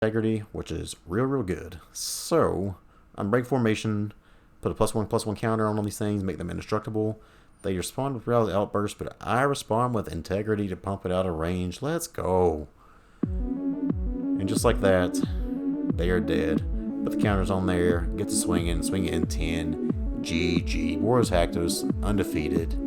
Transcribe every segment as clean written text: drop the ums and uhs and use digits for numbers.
integrity, which is real good. So, on break formation, put a +1/+1 counter on all these things, make them indestructible. They respond with Reality Outburst, but I respond with integrity to pump it out of range. Let's go. And just like that, they are dead. Put the counters on there, get to swinging, swing it in 10. GG. Boros Haktos, undefeated.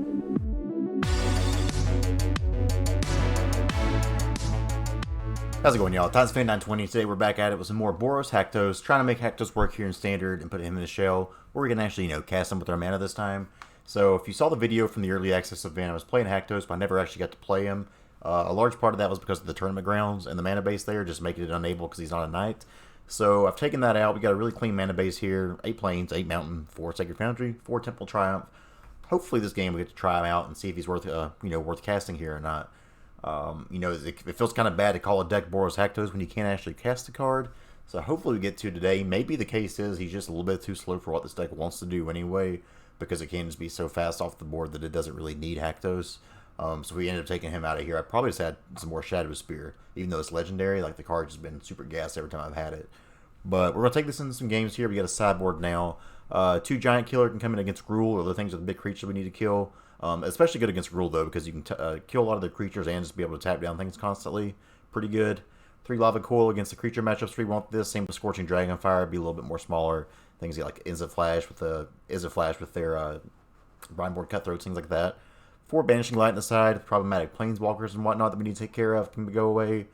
How's it going, y'all? TimesFan920. Today we're back at it with some more Boros Haktos, trying to make Haktos work here in Standard and put him in a shell, where we can actually, cast him with our mana this time. So if you saw the video from the early access event, I was playing Haktos, but I never actually got to play him. A large part of that was because of the tournament grounds and the mana base there, just making it unable because he's not a knight. So I've taken that out. We got a really clean mana base here: 8 plains, 8 mountain, 4 sacred foundry, 4 temple triumph. Hopefully this game we get to try him out and see if he's worth worth casting here or not. It feels kind of bad to call a deck Boros Haktos when you can't actually cast the card. So hopefully we get to today. Maybe the case is he's just a little bit too slow for what this deck wants to do anyway, because it can just be so fast off the board that it doesn't really need Haktos. So we ended up taking him out of here. I probably just had some more Shadowspear, even though it's legendary. Like, the card's just been super gassed every time I've had it. But we're going to take this into some games here. We got a sideboard now. 2 Giant Killer can come in against Gruul, or the things with the big creature we need to kill. Especially good against Gruul, though, because you can kill a lot of the creatures and just be able to tap down things constantly. Pretty good. 3 Lava Coil against the creature matchups we want this. Same with Scorching Dragonfire, be a little bit more smaller. Things like Izzet Flash with their Brine-Board Cutthroats, things like that. 4 Banishing Light on the side, problematic Planeswalkers and whatnot that we need to take care of can go away.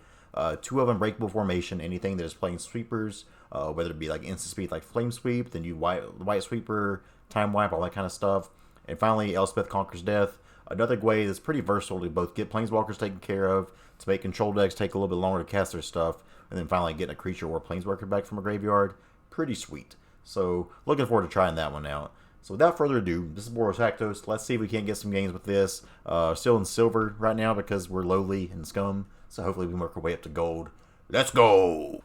2 of Unbreakable Formation, anything that is playing sweepers, whether it be like instant speed like Flame Sweep, then you white Sweeper, Time Wipe, all that kind of stuff. And finally, Elspeth Conquers Death, another way that's pretty versatile to both get Planeswalkers taken care of, to make control decks take a little bit longer to cast their stuff, and then finally getting a creature or Planeswalker back from a graveyard. Pretty sweet. So, looking forward to trying that one out. So without further ado, this is Boros Haktos. Let's see if we can't get some games with this. Still in silver right now because we're lowly and scum. So hopefully we can work our way up to gold. Let's go!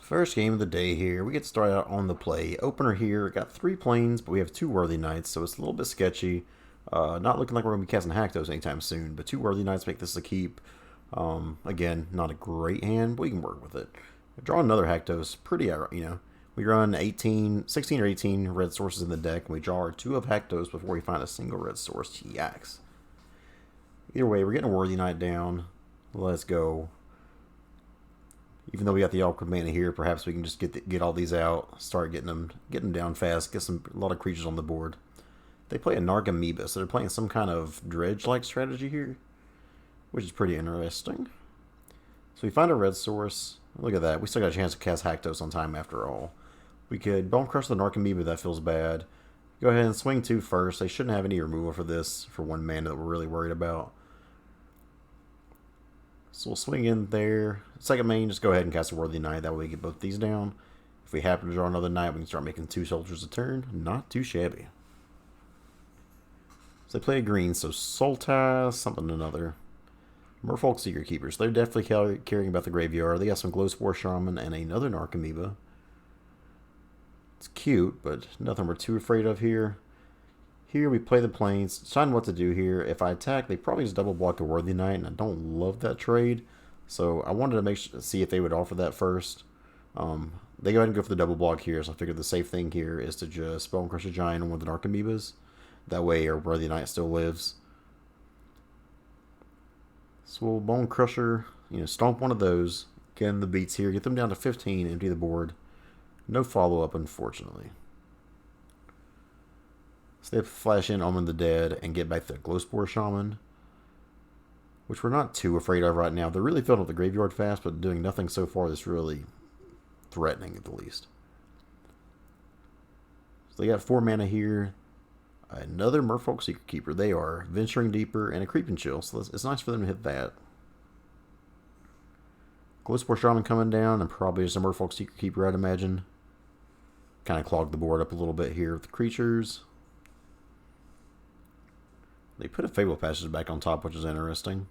First game of the day here. We get started out on the play. Opener here. Got 3 plains, but we have 2 Worthy Knights, so it's a little bit sketchy. Not looking like we're going to be casting Haktos anytime soon, but 2 Worthy Knights make this a keep. Again, not a great hand, but we can work with it. Draw another Haktos. Pretty, We run 16 or 18 red sources in the deck, and we draw our 2 of Haktos before we find a single red source. Yikes. Either way, we're getting a Worthy Knight down. Let's go. Even though we got the awkward mana here, perhaps we can just get all these out, start getting them down fast, get a lot of creatures on the board. They play a Nargamoeba, so they're playing some kind of Dredge-like strategy here, which is pretty interesting. So we find a red source. Look at that. We still got a chance to cast Haktos on time after all. We could Bonecrusher the Nargamoeba, that feels bad. Go ahead and swing 2 first. They shouldn't have any removal for this, for 1 mana that we're really worried about. So we'll swing in there. Second main, just go ahead and cast a Worthy Knight. That way we get both these down. If we happen to draw another Knight, we can start making 2 soldiers a turn. Not too shabby. So they play a green, so Sultai, something or another. Merfolk Secret Keepers. They're definitely caring about the graveyard. They got some Glowspore Shaman and another Nargamoeba. It's cute, but nothing we're too afraid of here. Here we play the plains. Deciding what to do here. If I attack, they probably just double block a Worthy Knight, and I don't love that trade. So I wanted to see if they would offer that first. They go ahead and go for the double block here, so I figured the safe thing here is to just Bonecrusher Giant on one of the Nargamoebas. That way our Worthy Knight still lives. So we'll Bonecrusher, stomp one of those, get in the beats here, get them down to 15, empty the board. No follow-up, unfortunately. So they flash in Omen the Dead and get back the Glowspore Shaman, which we're not too afraid of right now. They're really filling up the graveyard fast, but doing nothing so far that's really threatening at the least. So they got 4 mana here. Another Merfolk Secret Keeper. They are venturing deeper and a Creeping Chill, so it's nice for them to hit that. Glowspore Shaman coming down, and probably just a Merfolk Secret Keeper, I'd imagine. Kind of clogged the board up a little bit here with the creatures. They put a Fable Passage back on top, which is interesting.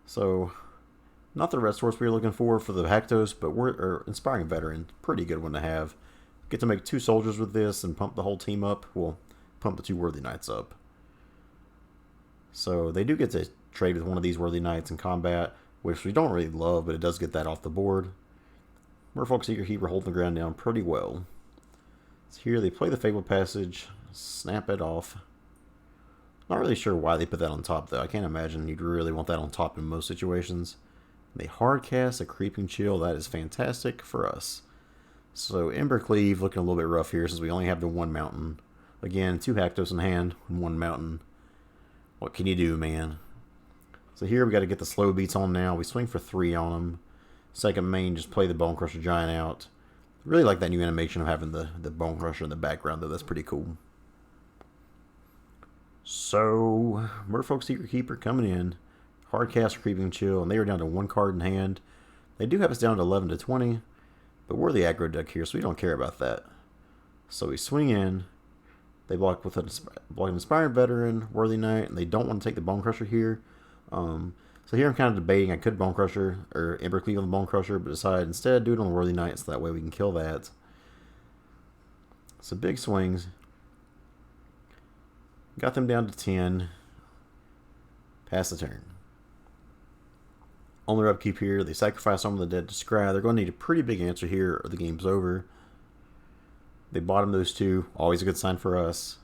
So, not the red source we were looking for the Haktos, but we're Inspiring Veteran. Pretty good one to have. Get to make 2 soldiers with this and pump the whole team up. Well, pump the 2 Worthy Knights up. So, they do get to trade with one of these Worthy Knights in combat. which we don't really love, but it does get that off the board. Merfolk Secret Keeper holding the ground down pretty well. So here they play the Fable Passage, snap it off. Not really sure why they put that on top, though. I can't imagine you'd really want that on top in most situations. They hard cast a Creeping Chill. That is fantastic for us. So Embercleave looking a little bit rough here since we only have the one mountain. Again, 2 Haktos in hand and 1 mountain. What can you do, man? So here we got to get the slow beats on now. We swing for 3 on them. Second main, just play the Bonecrusher Giant out. Really like that new animation of having the Bonecrusher in the background, though. That's pretty cool. So, Merfolk Secret Keeper coming in. Hardcast Creeping Chill, and they are down to 1 card in hand. They do have us down to 11 to 20, but we're the aggro deck here, so we don't care about that. So we swing in. They block with an Inspired Veteran, Worthy Knight, and they don't want to take the Bonecrusher here. So here I'm kind of debating. I could Bonecrusher or Embercleave on the Bonecrusher, but decided instead do it on the Worthy Knight, so that way we can kill that. So big swings. Got them down to 10. Pass the turn. On their upkeep here, they sacrifice some of the dead to scry. They're going to need a pretty big answer here or the game's over. They bottom those 2. Always a good sign for us.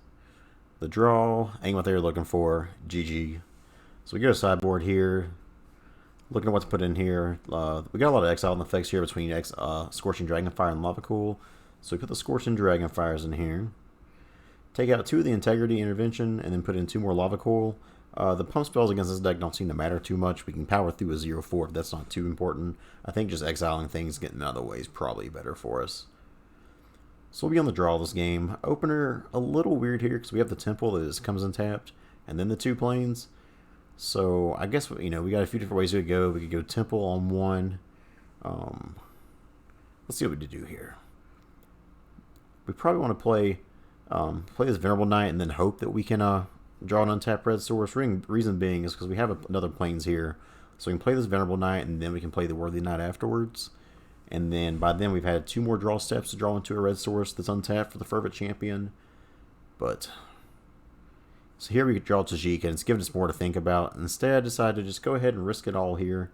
The draw ain't what they were looking for. GG. So we go to sideboard here. Looking at what's put in here. We got a lot of exile effects here between Scorching Dragonfire and Lava Cool. So we put the Scorching Dragonfires in here. Take out 2 of the Integrity Intervention and then put in 2 more Lava Cool. The pump spells against this deck don't seem to matter too much. We can power through a 0-4, but that's not too important. I think just exiling things, getting out of the way is probably better for us. So we'll be on the draw this game. Opener, a little weird here because we have the Temple that just comes untapped, and then the 2 planes. So I guess, we got a few different ways to go. We could go Temple on 1. Let's see what we do here. We probably want to play this Venerable Knight and then hope that we can draw an untapped red source. Reason being is because we have another planes here. So we can play this Venerable Knight and then we can play the Worthy Knight afterwards. And then by then we've had 2 more draw steps to draw into a red source that's untapped for the Fervent Champion. But so here we could draw Tajik, and it's given us more to think about. Instead, I decided to just go ahead and risk it all here.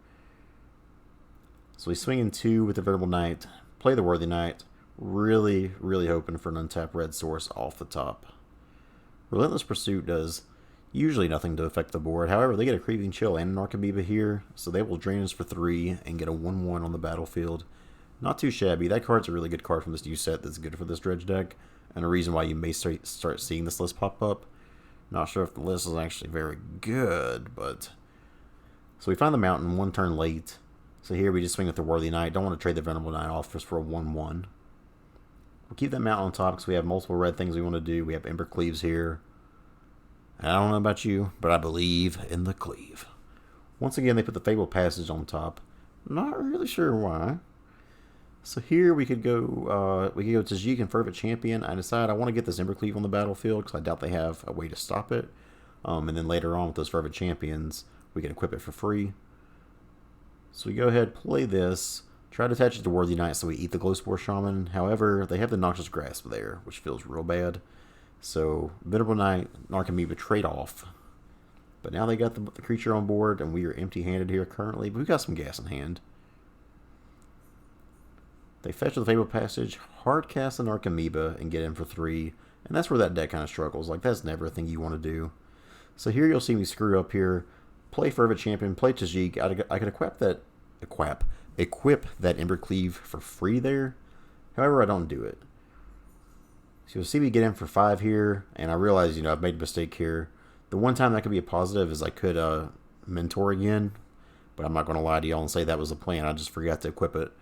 So we swing in 2 with the Venerable Knight, play the Worthy Knight, really, really hoping for an untapped red source off the top. Relentless Pursuit does usually nothing to affect the board. However, they get a Creeping Chill and an Archamoeba here, so they will drain us for 3 and get a 1-1 on the battlefield. Not too shabby. That card's a really good card from this new set that's good for this Dredge deck, and a reason why you may start seeing this list pop up. Not sure if the list is actually very good, but... So we find the mountain 1 turn late. So here we just swing with the Worthy Knight. Don't want to trade the Venerable Knight off just for a 1-1. We'll keep that mountain on top because we have multiple red things we want to do. We have Embercleaves here. And I don't know about you, but I believe in the cleave. Once again, they put the Fable Passage on top. Not really sure why. So here we could go Tajik and Fervent Champion. I decide I want to get this Embercleave on the battlefield because I doubt they have a way to stop it. And then later on with those Fervent Champions, we can equip it for free. So we go ahead, play this, try to attach it to Worthy Knight so we eat the Glowspore Shaman. However, they have the Noxious Grasp there, which feels real bad. So Venerable Knight, Archamoeba trade off. But now they got the creature on board, and we are empty-handed here currently. But we've got some gas in hand. They fetch with the Fable Passage, hard cast an Archamoeba, and get in for 3. And that's where that deck kind of struggles. Like, that's never a thing you want to do. So here you'll see me screw up here. Play Fervent Champion, play Tajik. I could equip that Embercleave for free there. However, I don't do it. So you'll see me get in for 5 here, and I realize, I've made a mistake here. The one time that could be a positive is I could mentor again, but I'm not going to lie to y'all and say that was the plan. I just forgot to equip it.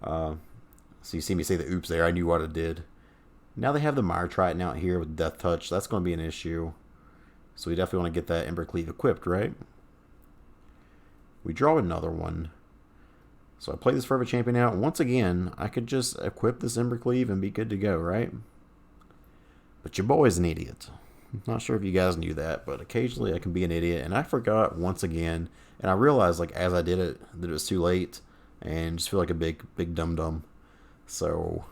So you see me say the oops there. I knew what I did. Now they have the Mire Triton out here with Death Touch. That's going to be an issue. So we definitely want to get that Embercleave equipped, right? We draw another one. So I play this Fervent Champion out. Once again, I could just equip this Embercleave and be good to go, right? But your boy's an idiot. Not sure if you guys knew that, but occasionally I can be an idiot. And I forgot once again. And I realized, as I did it, that it was too late. And just feel like a big dum-dum. So,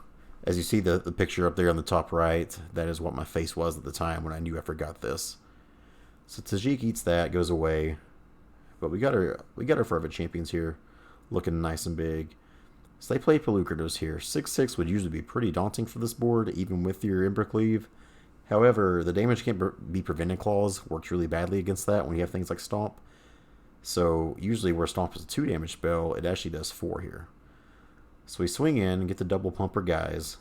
as you see the picture up there on the top right, that is what my face was at the time when I knew I forgot this. So Tajik eats that, goes away. But we got our Fervent Champions here, looking nice and big. So they play Pellucrados here. 6/6 would usually be pretty daunting for this board, even with your Embercleave. However, the damage can't be prevented clause works really badly against that when you have things like Stomp. So usually where Stomp is a 2 damage spell, it actually does 4 here. So we swing in and get the double pumper guys.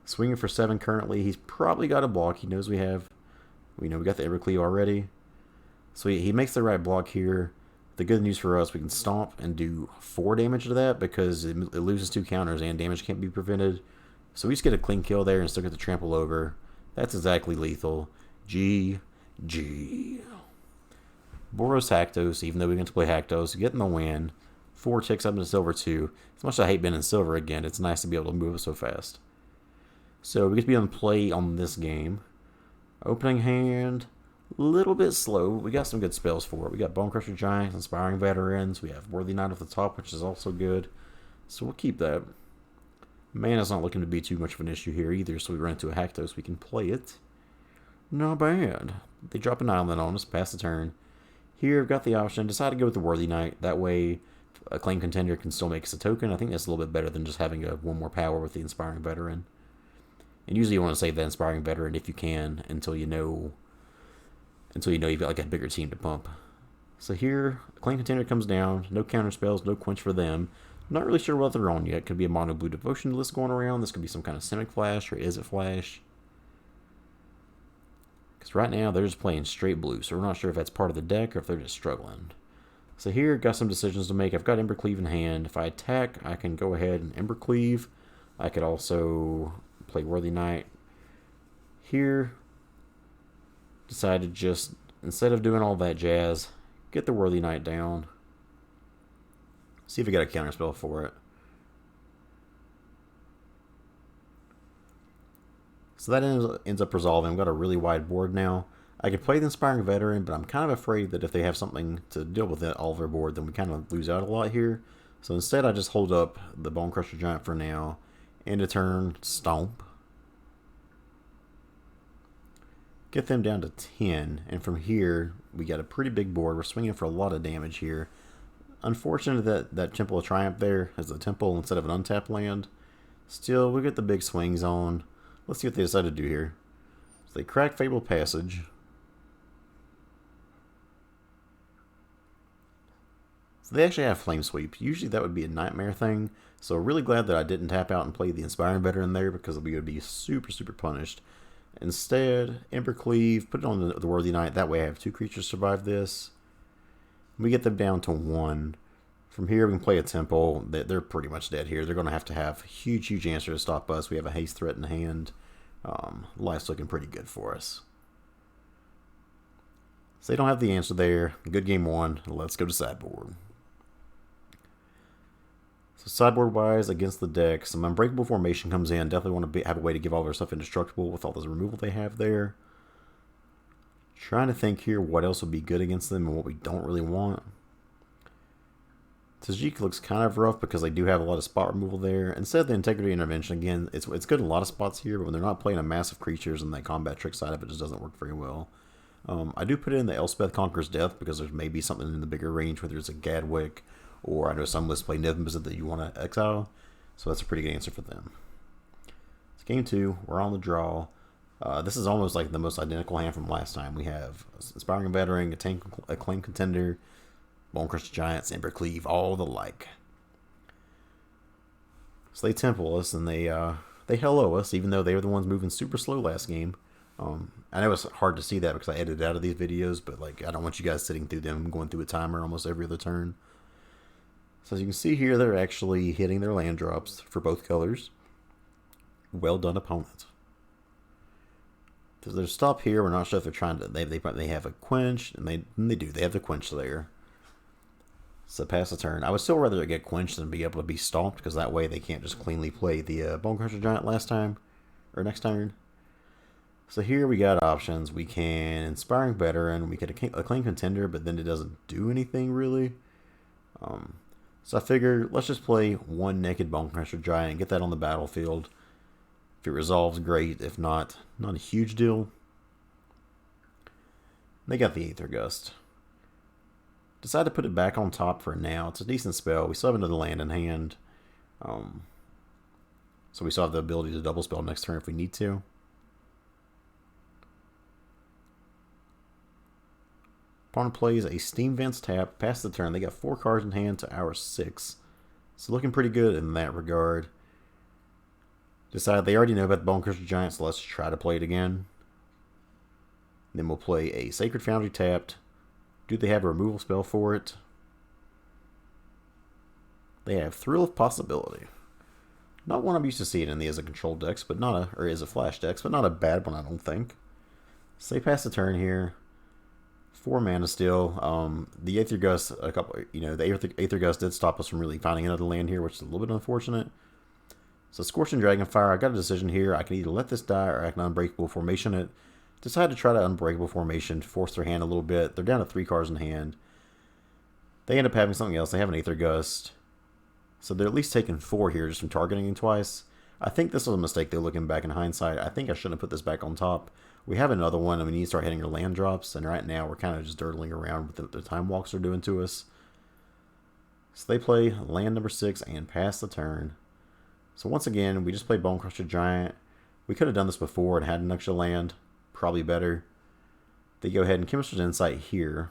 Swinging for 7 currently. He's probably got a block. He knows we got the Embercleave already. So he makes the right block here. The good news for us, we can Stomp and do 4 damage to that because it loses 2 counters and damage can't be prevented. So we just get a clean kill there and still get the trample over. That's exactly lethal. GG. Boros Haktos, even though we get to play Haktos, getting the win. 4 ticks up into silver 2. As much as I hate being in silver again, it's nice to be able to move so fast. So we get to be on play on this game. Opening hand, a little bit slow. We got some good spells for it. We got Bonecrusher Giant, Inspiring Veterans. We have Worthy Knight at the top, which is also good. So we'll keep that. Mana's not looking to be too much of an issue here either, so we run into a Haktos. We can play it. Not bad. They drop an island on us, pass the turn. Here, I've got the option. Decide to go with the Worthy Knight. That way, Acclaimed Contender can still make us a token. I think that's a little bit better than just having one more power with the Inspiring Veteran. And usually you want to save that Inspiring Veteran if you can until you know you've got like a bigger team to pump. So here, Acclaimed Contender comes down. No counter spells, no quench for them. Not really sure what they're on yet. Could be a mono blue devotion list going around. This could be some kind of Simic Flash or Izzet Flash. Because right now they're just playing straight blue, so we're not sure if that's part of the deck or if they're just struggling. So here, got some decisions to make. I've got Embercleave in hand. If I attack, I can go ahead and Embercleave. I could also play Worthy Knight. Here, decide to just, instead of doing all that jazz, get the Worthy Knight down. See if we got a counterspell for it. So that ends up resolving. I've got a really wide board now. I could play the Inspiring Veteran, but I'm kind of afraid that if they have something to deal with it all of our board, then we kind of lose out a lot here. So instead, I just hold up the Bonecrusher Giant for now. End of turn, Stomp. Get them down to 10. And from here, we got a pretty big board. We're swinging for a lot of damage here. Unfortunate that Temple of Triumph there has a temple instead of an untapped land. Still, we get the big swings on. Let's see what they decide to do here. So they crack Fabled Passage. So they actually have Flame Sweep. Usually that would be a nightmare thing. So really glad that I didn't tap out and play the Inspiring Veteran there because we would be super, super punished. Instead, Embercleave, put it on the Worthy Knight. That way I have 2 creatures survive this. We get them down to 1. From here, we can play a Temple. They're pretty much dead here. They're going to have huge, huge answer to stop us. We have a haste threat in hand. Life's looking pretty good for us. So they don't have the answer there. Good game 1. Let's go to sideboard. So sideboard-wise, against the deck, some Unbreakable Formation comes in. Definitely want to have a way to give all their stuff indestructible with all this removal they have there. Trying to think here what else would be good against them and what we don't really want. Tajik looks kind of rough because they do have a lot of spot removal there. Instead, the Integrity Intervention, again, it's good in a lot of spots here, but when they're not playing a massive creatures and that combat trick side of it just doesn't work very well. I do put in the Elspeth Conquers Death because there's maybe something in the bigger range, whether it's a Gadwick, or I know some lists play Niv that you want to exile, so that's a pretty good answer for them. It's game 2, we're on the draw. This is almost like the most identical hand from last time. We have Inspiring Veteran, Acclaimed Contender, Bonecrusher Giants, Embercleave, all the like. So they temple us and they hello us, even though they were the ones moving super slow last game. I know it's hard to see that because I edited out of these videos, but like I don't want you guys sitting through them going through a timer almost every other turn. So as you can see here, they're actually hitting their land drops for both colors. Well done, opponent. Because they're stopped here, we're not sure if they're trying to. They have a quench, and they do. They have the quench there. So pass the turn. I would still rather get quenched than be able to be stomped, because that way they can't just cleanly play the Bonecrusher Giant last time or next turn. So here we got options. We can Inspiring Veteran. We could Acclaimed Contender, but then it doesn't do anything really. So I figured let's just play one naked Bonecrusher Giant and get that on the battlefield. If it resolves, great. If not, not a huge deal. They got the Aether Gust. Decided to put it back on top for now. It's a decent spell. We still have another land in hand. So we still have the ability to double spell next turn if we need to. Opponent plays a Steam Vents tap, pass the turn. They got 4 cards in hand to our 6. So looking pretty good in that regard. Decided they already know about the Bonecrusher Giant, so let's try to play it again. Then we'll play a Sacred Foundry tapped. Do they have a removal spell for it? They have Thrill of Possibility. Not one I'm used to seeing in the Izzet control decks, but not a, or Izzet Flash decks, but not a bad one, I don't think. So they pass the turn here. 4 mana still. The Aether Gust, the Aether Gust did stop us from really finding another land here, which is a little bit unfortunate. So Scorching Dragonfire, I got a decision here. I can either let this die or I can Unbreakable Formation it. Decided to try to Unbreakable Formation, force their hand a little bit. They're down to 3 cards in hand. They end up having something else. They have an Aether Gust. So they're at least taking 4 here just from targeting him twice. I think this was a mistake though, looking back in hindsight. I think I shouldn't have put this back on top. We have another one, and we need to start hitting your land drops. And right now we're kind of just dirtling around with what the Time Walks are doing to us. So they play land number 6 and pass the turn. So once again, we just played Bonecrusher Giant. We could have done this before and had an extra land. Probably better. They go ahead and Chemist's Insight here.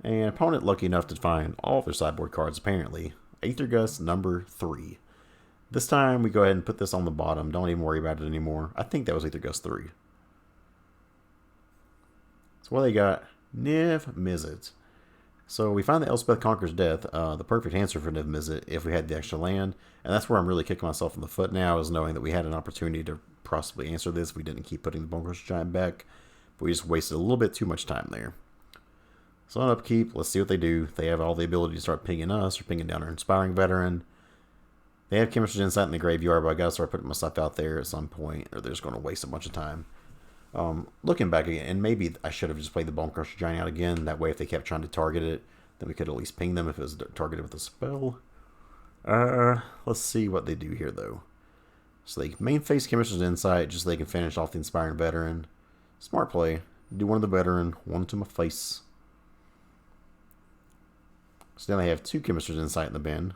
And opponent lucky enough to find all of their sideboard cards, apparently. Aether Gust number 3. This time we go ahead and put this on the bottom. Don't even worry about it anymore. I think that was Aether Gust 3. So what they got? Niv Mizzet. So we find that Elspeth Conquers Death, the perfect answer for Niv Mizzet if we had the extra land. And that's where I'm really kicking myself in the foot now, is knowing that we had an opportunity to possibly answer this. We didn't keep putting the Bonecrusher Giant back. But we just wasted a little bit too much time there. So on upkeep, let's see what they do. They have all the ability to start pinging us or pinging down our Inspiring Veteran. They have Chemist's Insight in the graveyard, but I gotta start putting my stuff out there at some point, or they're just going to waste a bunch of time. Looking back again, and maybe I should have just played the Bonecrusher Giant out again. That way, if they kept trying to target it, then we could at least ping them if it was targeted with a spell. Let's see what they do here, though. So they main phase Chemist's Insight, just so they can finish off the Inspiring Veteran. Smart play. Do one of the Veteran, one to my face. So now they have 2 Chemist's Insight in the bin.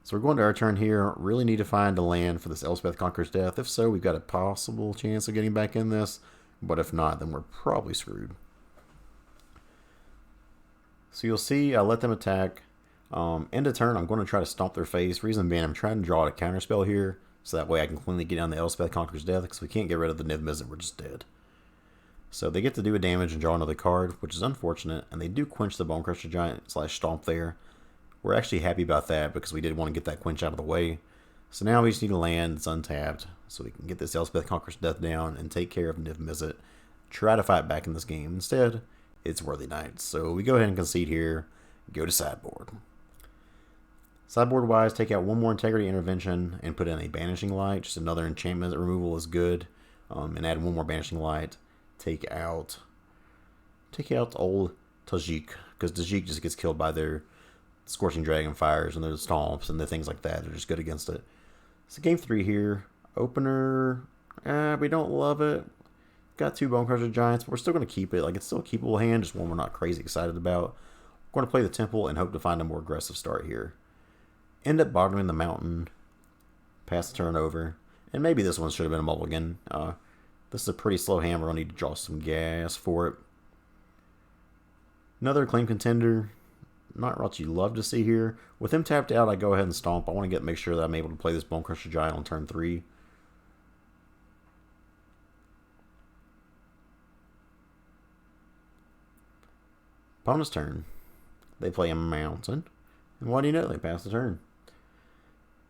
So we're going to our turn here. Really need to find a land for this Elspeth Conquers Death. If so, we've got a possible chance of getting back in this. But if not, then we're probably screwed. So you'll see I let them attack. End of turn, I'm going to try to stomp their face. Reason being, I'm trying to draw a counterspell here. So that way I can cleanly get down the Elspeth Conquers Death. Because we can't get rid of the Niv Mizzet. We're just dead. So they get to do a damage and draw another card, which is unfortunate. And they do quench the Bonecrusher Giant / stomp there. We're actually happy about that because we did want to get that quench out of the way. So now we just need a land that's untapped so we can get this Elspeth Conquers Death down and take care of Niv Mizzet. Try to fight back in this game. Instead, it's Worthy Knights. So we go ahead and concede here. Go to sideboard. Sideboard wise, take out one more Integrity Intervention and put in a Banishing Light. Just another enchantment removal is good. And add one more Banishing Light. Take out old Tajik, because Tajik just gets killed by their Scorching Dragonfires and their Stomps and the things like that. They're just good against it. So game 3 here. Opener, we don't love it. Got 2 Bonecrusher Giants, but we're still going to keep it. Like, it's still a keepable hand, just one we're not crazy excited about. We're going to play the Temple and hope to find a more aggressive start here. End up bottoming the Mountain. Pass the turn over. And maybe this one should have been a mulligan. This is a pretty slow hand. We're going to need to draw some gas for it. Another Acclaimed Contender. Not what you love to see here. With him tapped out, I go ahead and stomp. I want to make sure that I'm able to play this Bonecrusher Giant on turn 3. Opponent's turn. They play a Mountain. And what do you know? They pass the turn.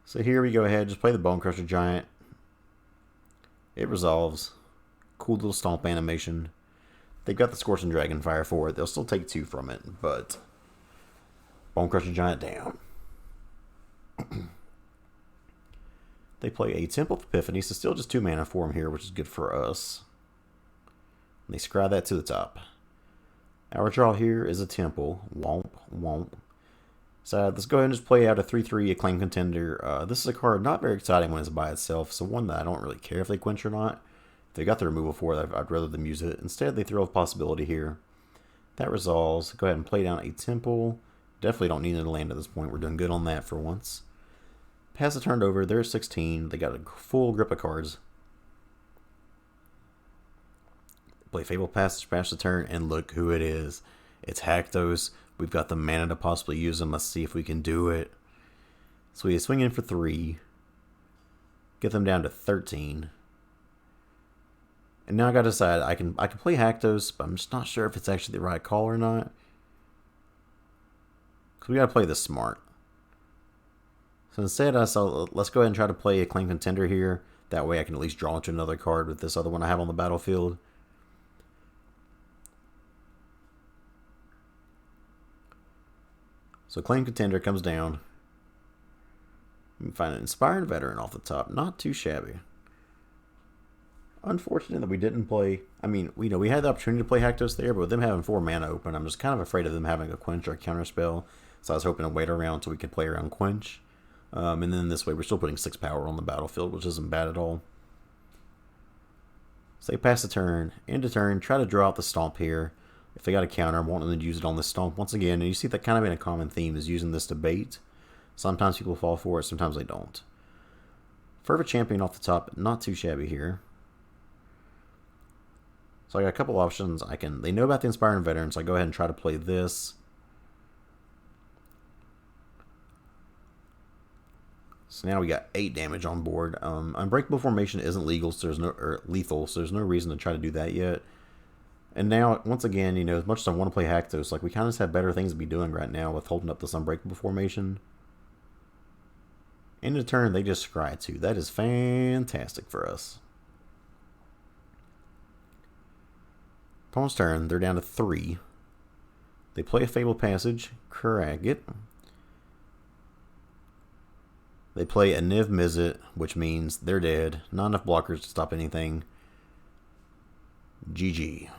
So here we go ahead. Just play the Bonecrusher Giant. It resolves. Cool little stomp animation. They've got the Scorching Dragonfire for it. They'll still take 2 from it, but Bonecrusher Giant down. They play a Temple of Epiphany, so still just 2 mana for him here, which is good for us. And they scry that to the top. Our draw here is a Temple. Womp, womp. So let's go ahead and just play out a 3/3 Acclaimed Contender. This is a card not very exciting when it's by itself, so one that I don't really care if they quench or not. If they got the removal for it, I'd rather them use it. Instead, they throw a possibility here. That resolves. Go ahead and play down a Temple. Definitely don't need a land at this point. We're doing good on that for once. Pass the turn over. They're 16. They got a full grip of cards. Play Fable Passage, pass the turn, and look who it is. It's Haktos. We've got the mana to possibly use them. Let's see if we can do it. So we swing in for 3. Get them down to 13. And now I gotta decide. I can play Haktos, but I'm just not sure if it's actually the right call or not. Because we gotta play this smart. So instead, let's go ahead and try to play Acclaimed Contender here. That way I can at least draw into another card with this other one I have on the battlefield. So Acclaimed Contender comes down. You can find an Inspired Veteran off the top. Not too shabby. Unfortunate that we didn't play. I mean, we had the opportunity to play Haktos there, but with them having 4 mana open, I'm just kind of afraid of them having a quench or a counter spell. So I was hoping to wait around so we could play around quench. And then this way we're still putting 6 power on the battlefield, which isn't bad at all. So they pass the turn, end of turn, try to draw out the Stomp here. If they got a counter, I'm wanting them to use it on the Stomp once again. And you see that kind of in a common theme is using this to bait. Sometimes people fall for it, sometimes they don't. Fervent Champion off the top, not too shabby here. So I got a couple options. They know about the Inspiring Veteran, so I go ahead and try to play this. So now we got 8 damage on board. Unbreakable Formation isn't legal, so lethal, so there's no reason to try to do that yet. And now, once again, as much as I want to play Haktos, we kind of just have better things to be doing right now with holding up this Unbreakable Formation. End of turn, they just scry 2. That is fantastic for us. Opponent's turn, they're down to 3. They play a Fable Passage, crack it. They play a Niv Mizzet, which means they're dead. Not enough blockers to stop anything. GG.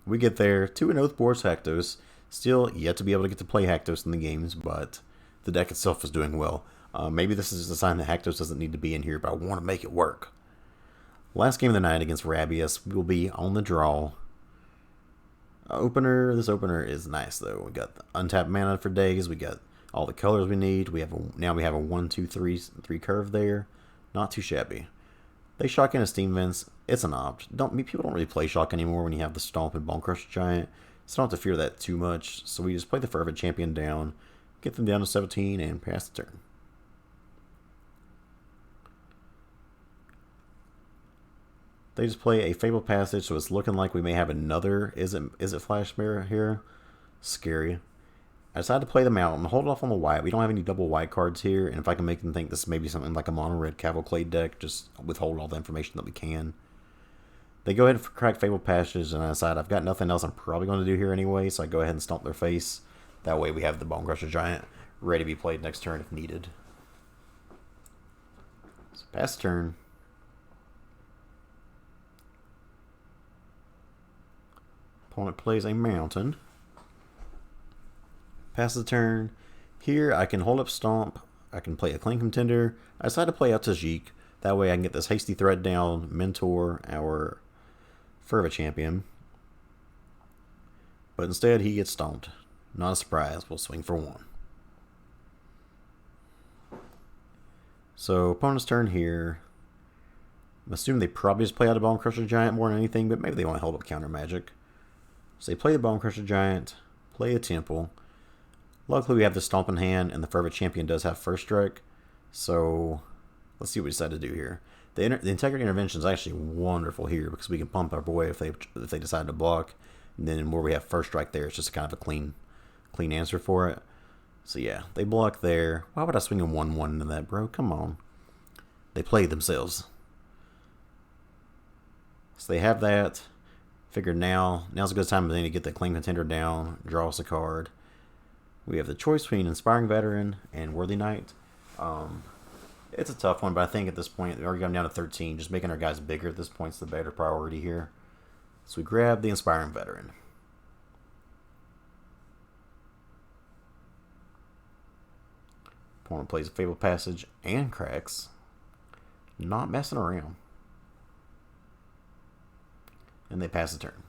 We get there, 2-0 with Boros Haktos. Still yet to be able to get to play Haktos in the games, but the deck itself is doing well. Maybe this is a sign that Haktos doesn't need to be in here, but I want to make it work. Last game of the night against Rabius. We will be on the draw. This opener is nice, though. We got the untapped mana for days. We got all the colors we need. Now we have a 1-2-3 curve there. Not too shabby. They shock in a Steam Vents. It's an opt. People don't really play shock anymore when you have the Stomp and Bonecrusher Giant, so don't have to fear that too much. So we just play the Fervent Champion down, get them down to 17, and pass the turn. They just play a Fable Passage, so it's looking like we may have another Izzet Flash here. Scary. I decided to play them out and hold off on the white. We don't have any double white cards here, and if I can make them think this may be something like a mono-red Cavalcade deck, just withhold all the information that we can. They go ahead and crack Fable Passage, and I decide I've got nothing else I'm probably going to do here anyway, so I go ahead and stomp their face. That way we have the Bonecrusher Giant ready to be played next turn if needed. So pass turn. Opponent plays a Mountain. Pass the turn. Here I can hold up Stomp. I can play Acclaimed Contender. I decide to play out Tajik. That way I can get this Hasty Threat down, mentor our Fervent Champion. But instead he gets stomped. Not a surprise. We'll swing for 1. So opponent's turn here. I'm assuming they probably just play out a Bonecrusher Giant more than anything, but maybe they want to hold up counter magic. So they play the Bonecrusher Giant, play a Temple. Luckily we have the Stomp in hand, and the Fervent Champion does have first strike. So let's see what we decide to do here. The Integrity Intervention is actually wonderful here because we can pump our boy if they decide to block. And then where we have first strike there, it's just kind of a clean answer for it. So yeah, they block there. Why would I swing a 1/1 into that, bro? Come on. They play themselves. So they have that. Figured now's a good time to get the Acclaimed Contender down, draw us a card. We have the choice between Inspiring Veteran and Worthy Knight. It's a tough one, but I think at this point, we already got them down to 13. Just making our guys bigger at this point is the better priority here. So we grab the Inspiring Veteran. Opponent plays a Fabled Passage and cracks. Not messing around. And they pass the turn.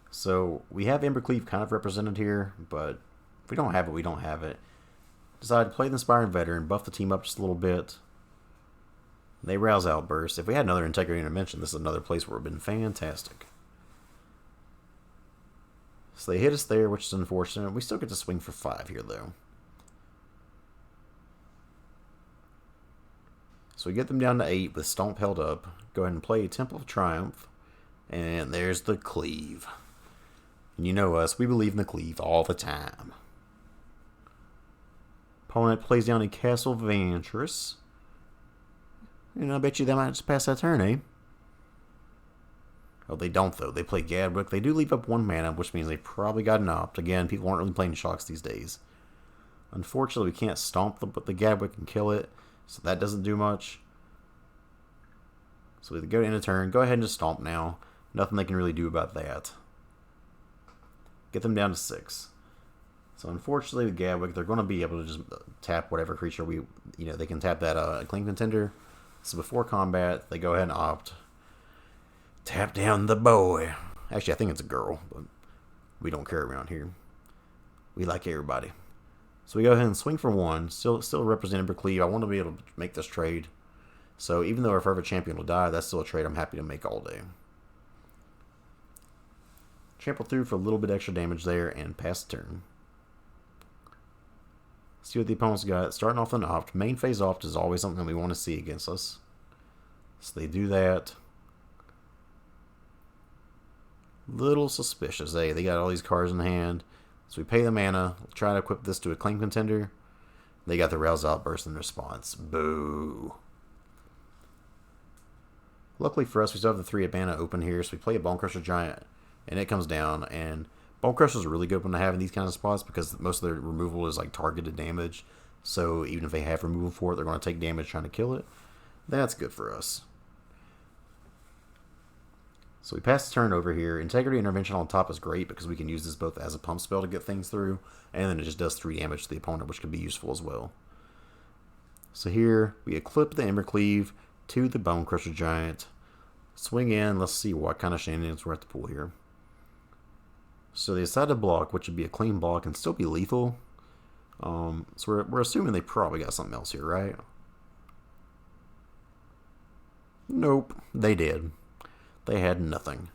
So we have Embercleave kind of represented here, but if we don't have it, we don't have it. Decide to play the Inspiring Veteran, buff the team up just a little bit. They rouse Outburst. If we had another Integrity Intervention, this is another place where it would have been fantastic. So they hit us there, which is unfortunate. We still get to swing for 5 here, though. So we get them down to 8 with Stomp held up. Go ahead and play Temple of Triumph. And there's the Cleave. And you know us, we believe in the Cleave all the time. Opponent plays down a Castle Vantress. And I bet you they might just pass that turn, eh? Oh, they don't, though. They play Gadwick. They do leave up 1 mana, which means they probably got an opt. Again, people aren't really playing Shocks these days. Unfortunately, we can't stomp the Gadwick and kill it, so that doesn't do much. So we go to end of turn. Go ahead and just stomp now. Nothing they can really do about that. Get them down to 6. So unfortunately, with Gadwick, they're going to be able to just tap whatever creature they can tap that Acclaimed Contender. So before combat, they go ahead and opt. Tap down the boy. Actually, I think it's a girl, but we don't care around here. We like everybody. So we go ahead and swing for 1. Still represent Embercleave. I want to be able to make this trade. So even though our Fervent Champion will die, that's still a trade I'm happy to make all day. Trample through for a little bit extra damage there and pass the turn. See what the opponent's got. Starting off an opt. Main phase opt is always something we want to see against us. So they do that. Little suspicious. Hey, they got all these cards in hand. So we pay the mana. Try to equip this to Acclaimed Contender. They got the Rouse Outburst in response. Boo. Luckily for us, we still have the 3 mana open here. So we play a Bonecrusher Giant. And it comes down. And Bonecrusher is really good when they have in these kind of spots because most of their removal is like targeted damage. So even if they have removal for it, they're going to take damage trying to kill it. That's good for us. So we pass the turn over here. Integrity Intervention on top is great because we can use this both as a pump spell to get things through, and then it just does 3 damage to the opponent, which can be useful as well. So here, we equip the Embercleave to the Bonecrusher Giant. Swing in, let's see what kind of shenanigans we're at the pool here. So they decide to block, which would be a clean block and still be lethal. So we're assuming they probably got something else here, right? Nope, they did. They had nothing.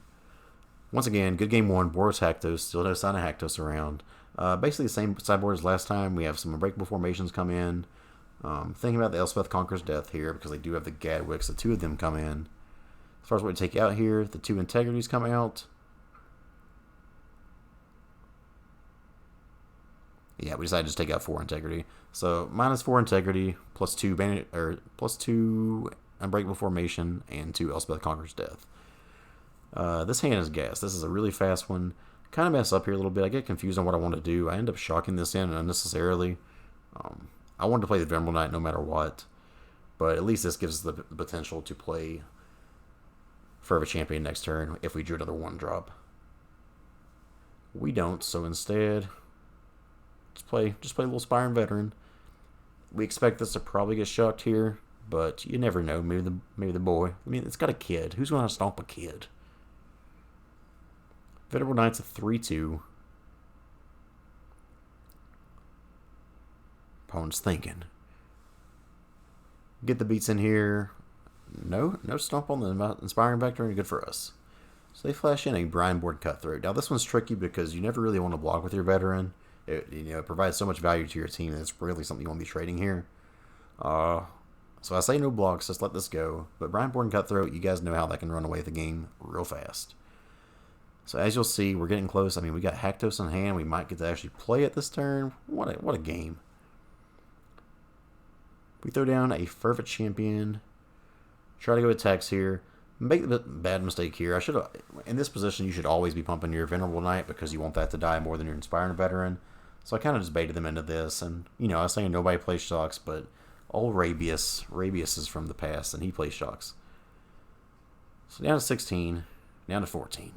Once again, good game 1. Boros Haktos. Still no sign of Haktos around. Basically the same sideboard as last time. We have some Unbreakable Formations come in. Thinking about the Elspeth Conquers Death here because they do have the Gadwicks. The 2 of them come in. As far as what we take out here, the 2 Integrities come out. Yeah, we decided to just take out 4 Integrity. So minus 4 Integrity, plus 2 Unbreakable Formation, and 2 Elspeth Conquers Death. This hand is gas. This is a really fast one. Kind of mess up here a little bit. I get confused on what I want to do. I end up shocking this in unnecessarily. I wanted to play the Venerable Knight no matter what. But at least this gives us the potential to play Fervent Champion next turn if we drew another 1-drop. We don't, so instead, just play a little Inspiring Veteran. We expect this to probably get shocked here, but you never know. Maybe the boy. I mean, it's got a kid. Who's going to stomp a kid? Venerable Knight's a 3/2. Opponent's thinking. Get the beats in here. No stomp on the Inspiring Veteran. Good for us. So they flash in a Brineborn Cutthroat. Now this one's tricky because you never really want to block with your veteran. It provides so much value to your team that it's really something you want to be trading here. So I say no blocks, just let this go. But Brineborn Cutthroat, you guys know how that can run away with the game real fast. So as you'll see, we're getting close. I mean, we got Haktos in hand. We might get to actually play it this turn. What a game. We throw down a Fervent Champion. Try to go attacks here. Make the bad mistake here. In this position, you should always be pumping your Venerable Knight because you want that to die more than your Inspiring Veteran. So I kind of just baited them into this. And, I was saying nobody plays Shocks, but old Rabius is from the past, and he plays Shocks. So down to 16, down to 14.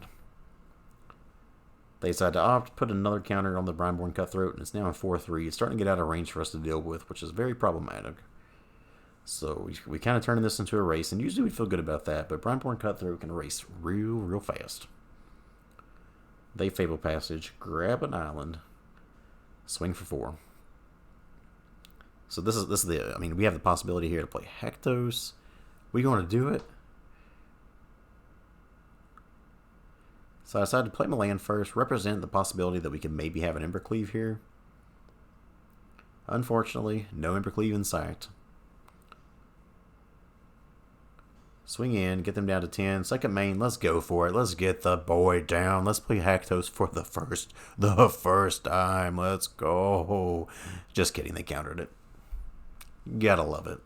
They decide to opt, put another counter on the Brineborn Cutthroat, and it's now in 4-3. It's starting to get out of range for us to deal with, which is very problematic. So we kind of turning this into a race, and usually we feel good about that, but Brineborn Cutthroat can race real fast. They Fable Passage, grab an island, swing for 4. So this is the, I mean, we have the possibility here to play Haktos. We going to do it? So I decided to play my land first, represent the possibility that we can maybe have an Embercleave here. Unfortunately, no Embercleave in sight. Swing in, get them down to 10. Second main, let's go for it. Let's get the boy down. Let's play Haktos for the first time. Let's go. Just kidding, they countered it. Gotta love it.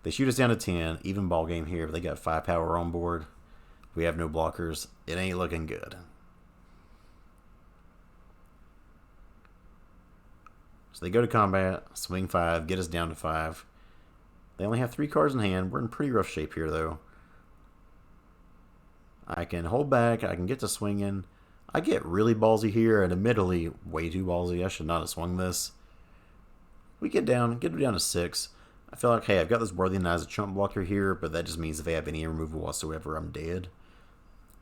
They shoot us down to 10. Even ball game here. They got 5 power on board. We have no blockers. It ain't looking good. So they go to combat, swing 5, get us down to 5. They only have 3 cards in hand. We're in pretty rough shape here, though. I can hold back. I can get to swinging. I get really ballsy here, and admittedly, way too ballsy. I should not have swung this. We get them down to 6. I feel like, hey, I've got this Worthy Knight as a chump blocker here, but that just means if they have any removal whatsoever, I'm dead.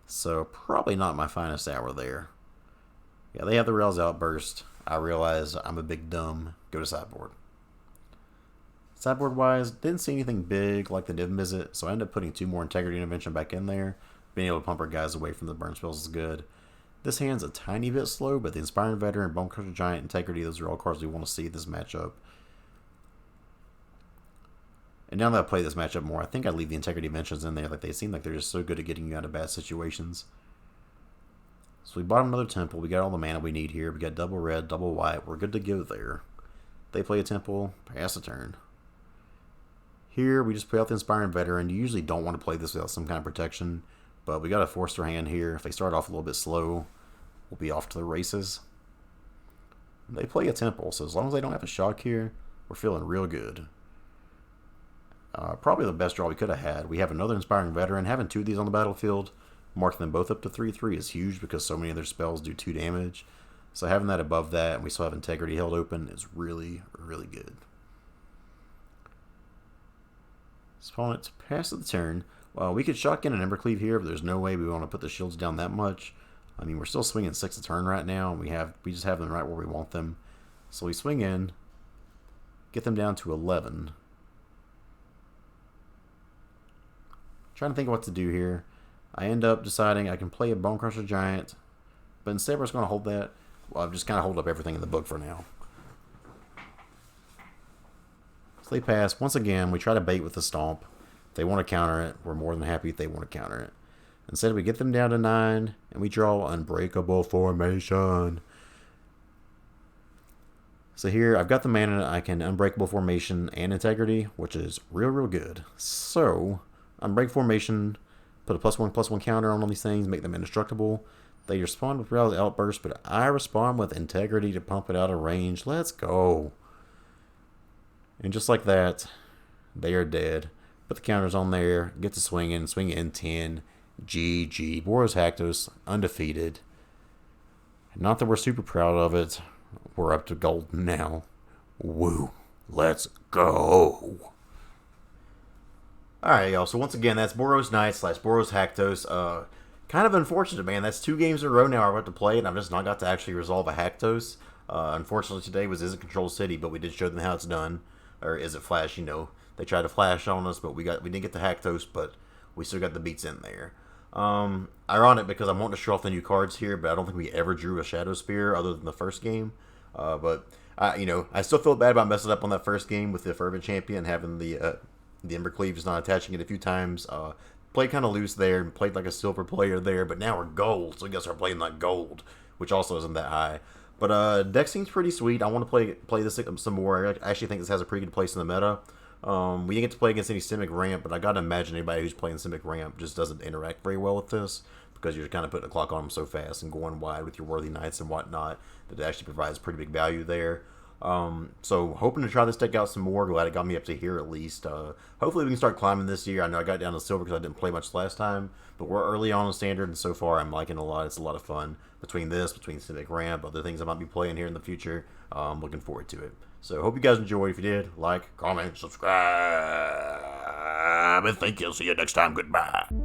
So, probably not my finest hour there. Yeah, they have the Rails Outburst. I realize I'm a big dumb. Go to sideboard. Sideboard-wise, didn't see anything big like the Div Visit, so I ended up putting 2 more Integrity Intervention back in there. Being able to pump our guys away from the burn spells is good. This hand's a tiny bit slow, but the Inspiring Veteran, Bonecrusher Giant, Integrity, those are all cards we want to see this matchup. And now that I play this matchup more, I think I'd leave the Integrity Inventions in there. Like, they seem like they're just so good at getting you out of bad situations. So we bought another Temple. We got all the mana we need here. We got double red, double white. We're good to go there. They play a Temple, pass a turn. Here, we just play out the Inspiring Veteran. You usually don't want to play this without some kind of protection, but we got to force their hand here. If they start off a little bit slow, we'll be off to the races. They play a Temple, so as long as they don't have a shock here, we're feeling real good. Probably the best draw we could have had. We have another Inspiring Veteran. Having 2 of these on the battlefield, marking them both up to 3/3 is huge because so many of their spells do 2 damage. So having that above that, and we still have Integrity held open, is really good. Opponent to pass the turn. Well, we could shotgun an Embercleave here, but there's no way we want to put the shields down that much. I mean, we're still swinging 6 a turn right now, and we just have them right where we want them. So we swing in, get them down to 11. Trying to think of what to do here. I end up deciding I can play a Bonecrusher Giant, but instead we're just going to hold that. Well, I've just kind of hold up everything in the book for now. So they pass. Once again, we try to bait with the Stomp. If they want to counter it, we're more than happy if they want to counter it. Instead, we get them down to 9, and we draw Unbreakable Formation. So here, I've got the mana. I can Unbreakable Formation and Integrity, which is real good. So, Unbreak Formation, put a +1/+1 counter on all these things, make them indestructible. They respond with Rails Outburst, but I respond with Integrity to pump it out of range. Let's go. And just like that, they are dead. Put the counters on there, get to swinging, swing in 10. GG. Boros Haktos, undefeated. Not that we're super proud of it. We're up to gold now. Woo. Let's go. Alright, y'all. So once again, that's Boros Knight / Boros Haktos. Kind of unfortunate, man. That's 2 games in a row now I'm about to play, and I've just not got to actually resolve a Haktos. Unfortunately, today was Izzet Control City, but we did show them how it's done. Or Izzet Flash, you know. They tried to flash on us, but we didn't get the Haktos, but we still got the beats in there. Ironic because I'm wanting to show off the new cards here, but I don't think we ever drew a Shadowspear other than the first game. But I still feel bad about messing up on that first game with the Fervent Champion, having the Embercleave just not attaching it a few times. Played kind of loose there and played like a silver player there, but now we're gold, so we gotta start playing like gold, which also isn't that high. But deck seems pretty sweet. I want to play this some more. I actually think this has a pretty good place in the meta. We didn't get to play against any Simic Ramp, but I gotta imagine anybody who's playing Simic Ramp just doesn't interact very well with this, because you're kind of putting a clock on them so fast and going wide with your Worthy Knights and whatnot that it actually provides pretty big value there. So hoping to try this deck out some more. Glad it got me up to here at least. Hopefully we can start climbing this year. I know I got down to silver because I didn't play much last time, but we're early on in standard, and so far I'm liking it a lot. It's a lot of fun between this, between Civic Ramp, other things I might be playing here in the future. Looking forward to it. So hope you guys enjoyed. If you did, like, comment, subscribe, and thank you. See you next time. Goodbye.